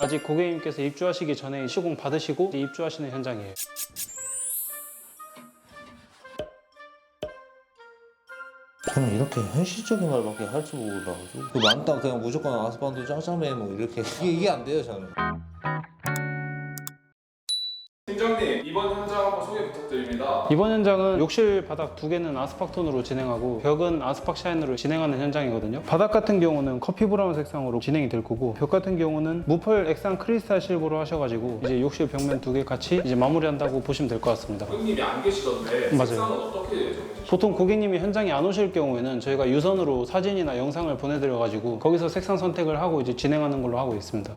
아직 고객님께서 입주하시기 전에 시공 받으시고 이제 입주하시는 현장이에요. 저는 이렇게 현실적인 말밖에 할 줄 몰라가지고 그 많다 그냥 무조건 아스팔트 짜장면 뭐 이렇게 이게 안 돼요 저는. 팀장님, 이번 현장 한번 소개 부탁드립니다. 이번 현장은 욕실 바닥 2개는 아스팍톤으로 진행하고 벽은 아스팍 샤인으로 진행하는 현장이거든요. 바닥 같은 경우는 커피 브라운 색상으로 진행이 될 거고, 벽 같은 경우는 무펄 액상 크리스탈 실버로 하셔가지고 이제 욕실 벽면 2개 같이 이제 마무리한다고 보시면 될 것 같습니다. 고객님이 안 계시던데 맞아요. 색상은 어떻게 정해지죠? 보통 고객님이 현장에 안 오실 경우에는 저희가 유선으로 사진이나 영상을 보내드려가지고 거기서 색상 선택을 하고 이제 진행하는 걸로 하고 있습니다.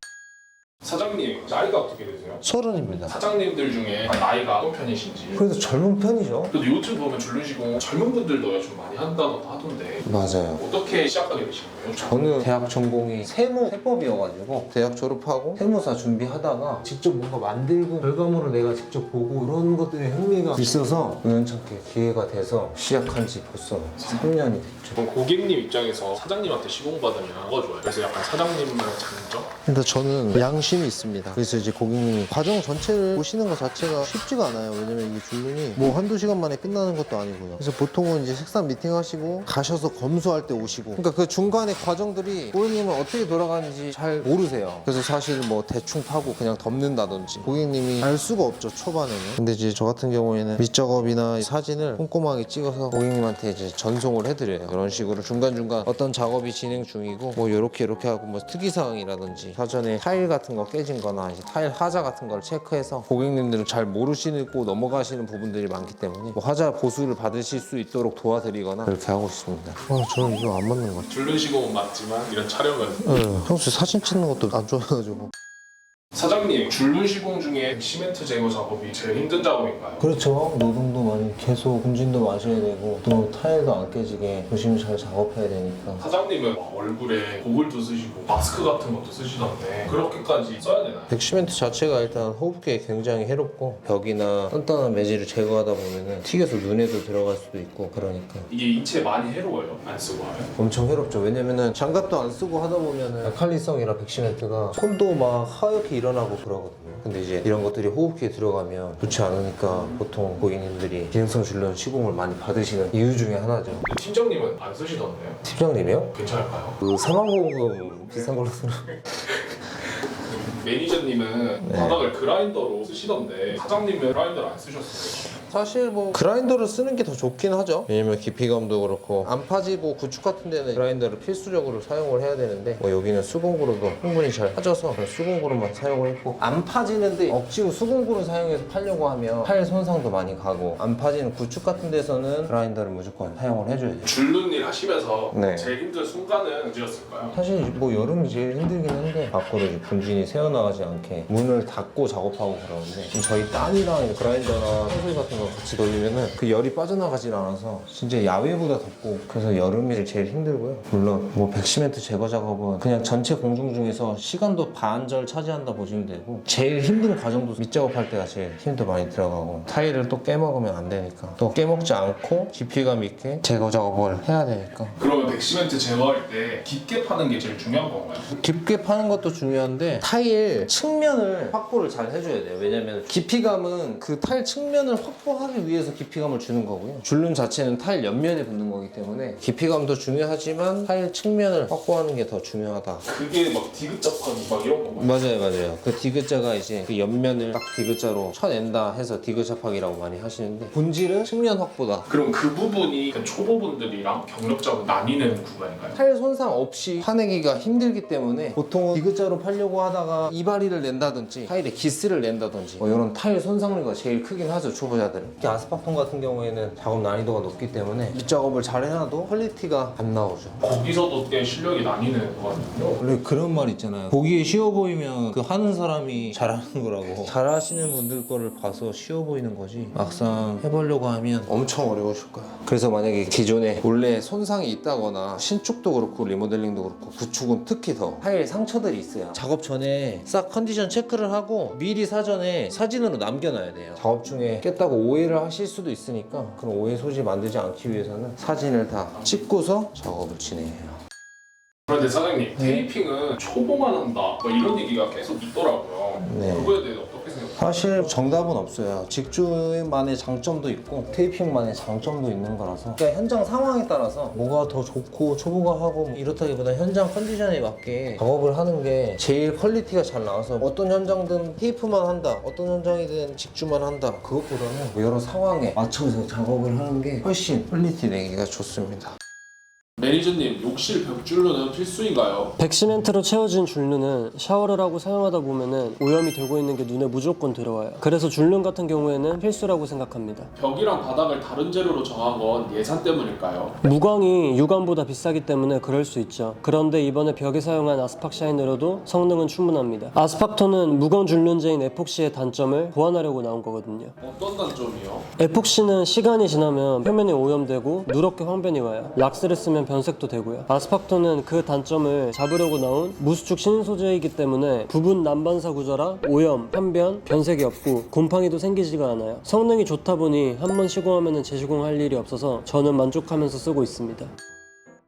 사장님, 나이가 어떻게 되세요? 30입니다. 사장님들 중에 나이가 어떤 편이신지. 그래도 젊은 편이죠. 그래도 요즘 보면 줄르시고 젊은 분들도 좀 많이 한다고 하던데 맞아요. 어떻게 시작하게 되신 거예요? 저는 대학 전공이 세무세법이어가지고 대학 졸업하고 세무사 준비하다가 직접 뭔가 만들고 결과물을 내가 직접 보고 이런 것들에 흥미가 있어서 우연찮게 기회가 돼서 시작한 지 벌써 3년이 됐죠. 그럼 고객님 입장에서 사장님한테 시공받으면 뭐가 좋아요? 그래서 약간 사장님만의 장점? 근데 저는 양심이 있습니다. 그래서 이제 고객님이 과정 전체를 보시는 것 자체가 쉽지가 않아요. 왜냐면 이게 줄눈이 뭐 한두 시간 만에 끝나는 것도 아니고요. 그래서 보통은 이제 색상 미팅 하시고 가셔서 검수할 때 오시고, 그러니까 그 중간에 과정들이 고객님은 어떻게 돌아가는지 잘 모르세요. 그래서 사실 뭐 대충 파고 그냥 덮는다든지 고객님이 알 수가 없죠, 초반에는. 근데 이제 저 같은 경우에는 밑작업이나 사진을 꼼꼼하게 찍어서 고객님한테 이제 전송을 해드려요. 이런 식으로 중간중간 어떤 작업이 진행 중이고 뭐 요렇게 하고 뭐 특이사항이라든지 사전에 타일 같은 거 깨진 거나 이제 타일 하자 같은 걸 체크해서 고객님들은 잘 모르시고 넘어가시는 부분들이 많기 때문에 뭐 하자 보수를 받으실 수 있도록 도와드리거나 그렇게 하고 있습니다. 저는 이거 안 맞는 것 같아요. 줄르시공은 맞지만 이런 촬영은 평소에 사진 찍는 것도 안 좋아해가지고. 사장님, 줄눈 시공 중에 시멘트 제거 작업이 제일 힘든 작업인가요? 그렇죠. 노동도 많이 계속 분진도 마셔야 되고 또 타일도 안 깨지게 조심히 잘 작업해야 되니까. 사장님은 막 얼굴에 고글도 쓰시고 마스크 같은 것도 쓰시던데 그렇게까지 써야 되나요? 백시멘트 자체가 일단 호흡기에 굉장히 해롭고 벽이나 단단한 매질을 제거하다 보면은 튀겨서 눈에도 들어갈 수도 있고 그러니까 이게 인체에 많이 해로워요? 안 쓰고 하면? 엄청 해롭죠. 왜냐면은 장갑도 안 쓰고 하다 보면은 알칼리성이라 백시멘트가 손도 막 하얗게 일어나고 그러거든요. 근데 이제 이런 것들이 호흡기에 들어가면 좋지 않으니까 보통 고객님들이 기능성 줄눈 시공을 많이 받으시는 이유 중에 하나죠. 근데 팀장님은 안 쓰시던데요? 팀장님이요? 괜찮을까요? 그 사망보험금 비싼 걸로 쓰는. 매니저님은 바닥을 그라인더로 쓰시던데 사장님은 그라인더를 안 쓰셨어요? 사실 뭐 그라인더를 쓰는 게 더 좋긴 하죠. 왜냐면 깊이감도 그렇고 안 파지고 구축 같은 데는 그라인더를 필수적으로 사용을 해야 되는데 뭐 여기는 수공구로도 충분히 잘 파져서 수공구로만 사용을 했고, 안 파지는데 억지로 수공구를 사용해서 팔려고 하면 타일 손상도 많이 가고, 안 파지는 구축 같은 데서는 그라인더를 무조건 사용을 해줘야 돼요. 줄눈 일 하시면서 네. 제일 힘든 순간은 언제였을까요? 사실 뭐 여름이 제일 힘들긴 한데 밖으로 이제 분진이 새어나가지 않게 문을 닫고 작업하고 그러는데, 지금 저희 땀이랑 그라인더랑 청소기 같은 거 같이 돌리면은 그 열이 빠져나가질 않아서 진짜 야외보다 덥고, 그래서 여름이 제일 힘들고요. 물론 뭐 백시멘트 제거 작업은 그냥 전체 공중 중에서 시간도 반절 차지한다 보시면 되고, 제일 힘든 과정도 밑작업할 때가 제일 힘도 많이 들어가고, 타일을 또 깨먹으면 안 되니까 또 깨먹지 않고 깊이감 있게 제거 작업을 해야 되니까. 그러면 백시멘트 제거할 때 깊게 파는 게 제일 중요한 건가요? 깊게 파는 것도 중요한데 타일 측면을 확보를 잘 해줘야 돼요. 왜냐면 깊이감은 그 타일 측면을 확보하기 위해서 깊이감을 주는 거고요. 줄눈 자체는 타일 옆면에 붙는 거기 때문에 깊이감도 중요하지만 타일 측면을 확보하는 게 더 중요하다. 그게 막 디귿자판 막 이런 건가요? 맞아요. 그 디귿자가 이제 그 옆면을 딱 디귿자로 쳐낸다 해서 디귿자팍이라고 많이 하시는데, 본질은 측면 확보다. 그럼 그 부분이 초보분들이랑 경력자분 나뉘는 구간인가요? 타일 손상 없이 파내기가 힘들기 때문에 보통은 디귿자로 팔려고 하다가 이바리를 낸다든지 타일에 기스를 낸다든지 뭐 이런 타일 손상률가 제일 크긴 하죠, 초보자들은. 특히 아스팍톤 같은 경우에는 작업 난이도가 높기 때문에 밑작업을 잘 해놔도 퀄리티가 안 나오죠. 거기서도 꽤 실력이 나뉘는 거거든요. 원래 그런 말 있잖아요. 보기에 쉬워 보이면 그 하는 사람이 잘하는 거라고. 잘하시는 분들 거를 봐서 쉬워 보이는 거지, 막상 해보려고 하면 엄청 어려우실 거야. 그래서 만약에 기존에 원래 손상이 있다거나 신축도 그렇고 리모델링도 그렇고 구축은 특히 더 타일 상처들이 있어요. 작업 전에 싹 컨디션 체크를 하고 미리 사전에 사진으로 남겨놔야 돼요. 작업 중에 깼다고 오해를 하실 수도 있으니까 그런 오해 소지 만들지 않기 위해서는 사진을 다 찍고서 작업을 진행해요. 그런데 사장님, 테이핑은 초보만 한다 뭐 이런 얘기가 계속 있더라고요. 네. 그거에 대해 어떻게 생각하세요? 사실 정답은 없어요. 직주만의 장점도 있고 테이핑만의 장점도 있는 거라서 그러니까 현장 상황에 따라서 뭐가 더 좋고 초보가 하고 뭐 이렇다기보다 현장 컨디션에 맞게 작업을 하는 게 제일 퀄리티가 잘 나와서 어떤 현장든 테이프만 한다, 어떤 현장이든 직주만 한다, 그것보다는 여러 상황에 맞춰서 작업을 하는 게 훨씬 퀄리티 내기가 좋습니다. 매니저님, 욕실 벽줄로는 필수인가요? 백시멘트로 채워진 줄눈은 샤워를 하고 사용하다 보면은 오염이 되고 있는 게 눈에 무조건 들어와요. 그래서 줄눈 같은 경우에는 필수라고 생각합니다. 벽이랑 바닥을 다른 재료로 정한 건 예산 때문일까요? 무광이 유광보다 비싸기 때문에 그럴 수 있죠. 그런데 이번에 벽에 사용한 아스팍 샤이너로도 성능은 충분합니다. 아스팍톤은 무광 줄눈제인 에폭시의 단점을 보완하려고 나온 거거든요. 어떤 단점이요? 에폭시는 시간이 지나면 표면이 오염되고 누렇게 황변이 와요. 락스를 쓰면 변색도 되고요. 아스팍톤은 그 단점을 잡으려고 나온 무수축 신소재이기 때문에 부분 난반사 구조라 오염, 황변, 변색이 없고 곰팡이도 생기지가 않아요. 성능이 좋다 보니 한 번 시공하면 재시공할 일이 없어서 저는 만족하면서 쓰고 있습니다.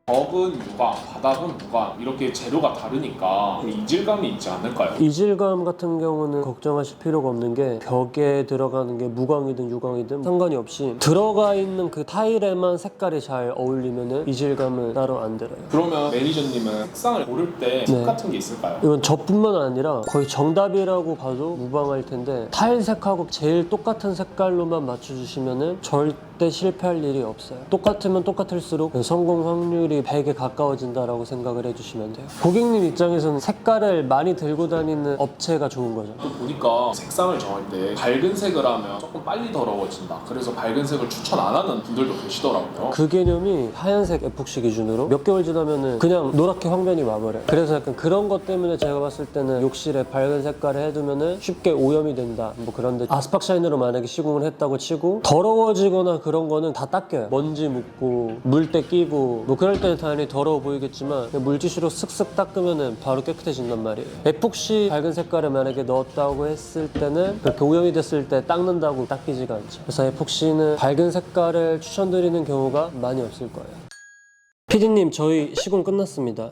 벽은 유광, 바닥은 무광 이렇게 재료가 다르니까 이질감이 있지 않을까요? 이질감 같은 경우는 걱정하실 필요가 없는 게 벽에 들어가는 게 무광이든 유광이든 상관이 없이 들어가 있는 그 타일에만 색깔이 잘 어울리면은 이질감은 따로 안 들어요. 그러면 매니저님은 색상을 고를 때 팁 같은 게 있을까요? 이건 저뿐만 아니라 거의 정답이라고 봐도 무방할 텐데 타일색하고 제일 똑같은 색깔로만 맞춰주시면은 절대 실패할 일이 없어요. 똑같으면 똑같을수록 성공 확률이 100에 가까워진다라고 생각을 해주시면 돼요. 고객님 입장에서는 색깔을 많이 들고 다니는 업체가 좋은 거죠. 또 보니까 색상을 정할 때 밝은 색을 하면 조금 빨리 더러워진다. 그래서 밝은 색을 추천 안 하는 분들도 계시더라고요. 그 개념이 하얀색 에폭시 기준으로 몇 개월 지나면은 그냥 노랗게 황변이 와버려요. 그래서 약간 그런 것 때문에 제가 봤을 때는 욕실에 밝은 색깔을 해두면은 쉽게 오염이 된다. 뭐 그런데 아스팍 샤이너로 만약에 시공을 했다고 치고 더러워지거나 그런 거는 다 닦여요. 먼지 묻고 물때 끼고 뭐 그럴 때는 당연히 더러워 보이겠지만 물티슈로 슥슥 닦으면은 바로 깨끗해진단 말이에요. 에폭시 밝은 색깔을 만약에 넣었다고 했을 때는 그렇게 오염이 됐을 때 닦는다고 닦이지가 않죠. 그래서 에폭시는 밝은 색깔을 추천드리는 경우가 많이 없을 거예요. PD님, 저희 시공 끝났습니다.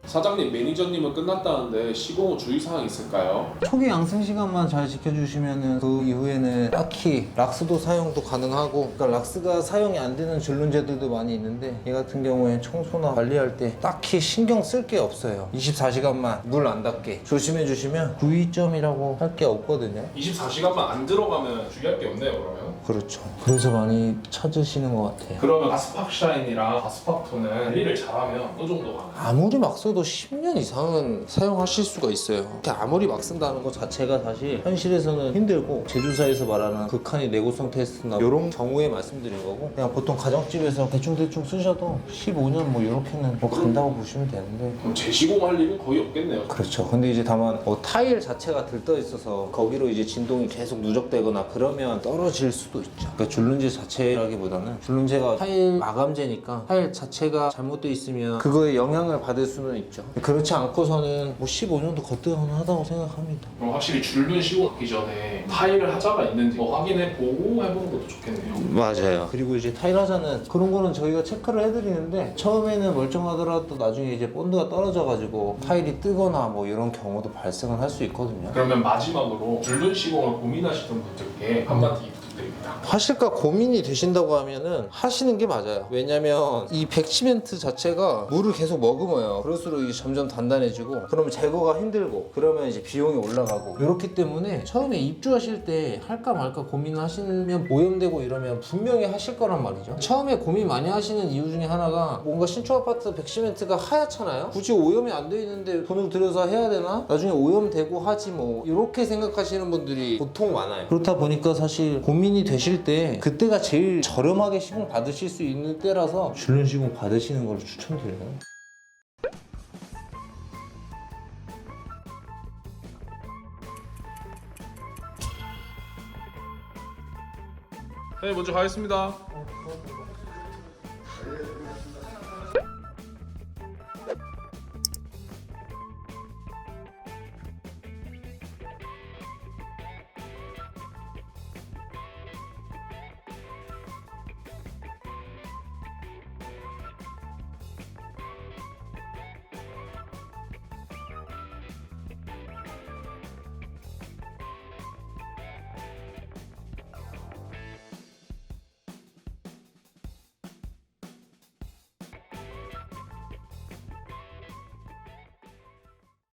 사장님, 매니저님은 끝났다는데 시공 후 주의사항 있을까요? 초기 양승 시간만 잘 지켜주시면은 그 이후에는 딱히 락스도 사용도 가능하고, 그러니까 락스가 사용이 안 되는 줄눈제들도 많이 있는데 얘 같은 경우에 청소나 관리할 때 딱히 신경 쓸 게 없어요. 24시간만 물 안 닿게 조심해 주시면 구의점이라고 할 게 없거든요. 24시간만 안 들어가면 주의할 게 없네요, 그러면. 그렇죠. 그래서 많이 찾으시는 것 같아요. 그러면 아스팍 샤인이랑 아스팍톤은 관리를 잘하면 어느 정도 가나요? 아무리 막 써도 10년 이상은 사용하실 수가 있어요. 아무리 막 쓴다는 것 자체가 사실 현실에서는 힘들고, 제조사에서 말하는 극한의 내구성 테스트나 이런 경우에 말씀드린 거고, 그냥 보통 가정집에서 대충 쓰셔도 15년 뭐 이렇게는 뭐 간다고 보시면 되는데. 그럼 재시공할 일은 거의 없겠네요. 그렇죠. 근데 이제 다만 타일 자체가 들떠 있어서 거기로 이제 진동이 계속 누적되거나 그러면 떨어질 수도 있죠. 그러니까 줄눈제 자체라기보다는 줄눈제가 타일 마감제니까 타일 자체가 잘못돼 있으면 그거에 영향을 받을 수는 있죠. 그렇지 않고서는 뭐 15년도 거뜬하다고 생각합니다. 그럼 확실히 줄눈 시공하기 전에 타일을 하자가 있는지 확인해보고 해보는 것도 좋겠네요. 맞아요. 그리고 이제 타일 하자는 그런 거는 저희가 체크를 해드리는데, 처음에는 멀쩡하더라도 나중에 이제 본드가 떨어져가지고 타일이 뜨거나 뭐 이런 경우도 발생을 할 수 있거든요. 그러면 마지막으로 줄눈 시공을 고민하시던 분들께 한마디 부탁드립니다. 하실까 고민이 되신다고 하면은 하시는 게 맞아요. 왜냐면 이 백시멘트 자체가 물을 계속 머금어요. 그럴수록 이게 점점 단단해지고, 그러면 제거가 힘들고, 그러면 이제 비용이 올라가고, 이렇기 때문에 처음에 입주하실 때 할까 말까 고민하시면 오염되고 이러면 분명히 하실 거란 말이죠. 처음에 고민 많이 하시는 이유 중에 하나가 뭔가 신축 아파트 백시멘트가 하얗잖아요. 굳이 오염이 안 돼 있는데 돈을 들여서 해야 되나? 나중에 오염되고 하지 뭐, 이렇게 생각하시는 분들이 보통 많아요. 그렇다 보니까 사실 고민이 되실 때 그때가 제일 저렴하게 시공 받으실 수 있는 때라서 줄눈 시공 받으시는 걸 추천드려요. 네, 먼저 가겠습니다.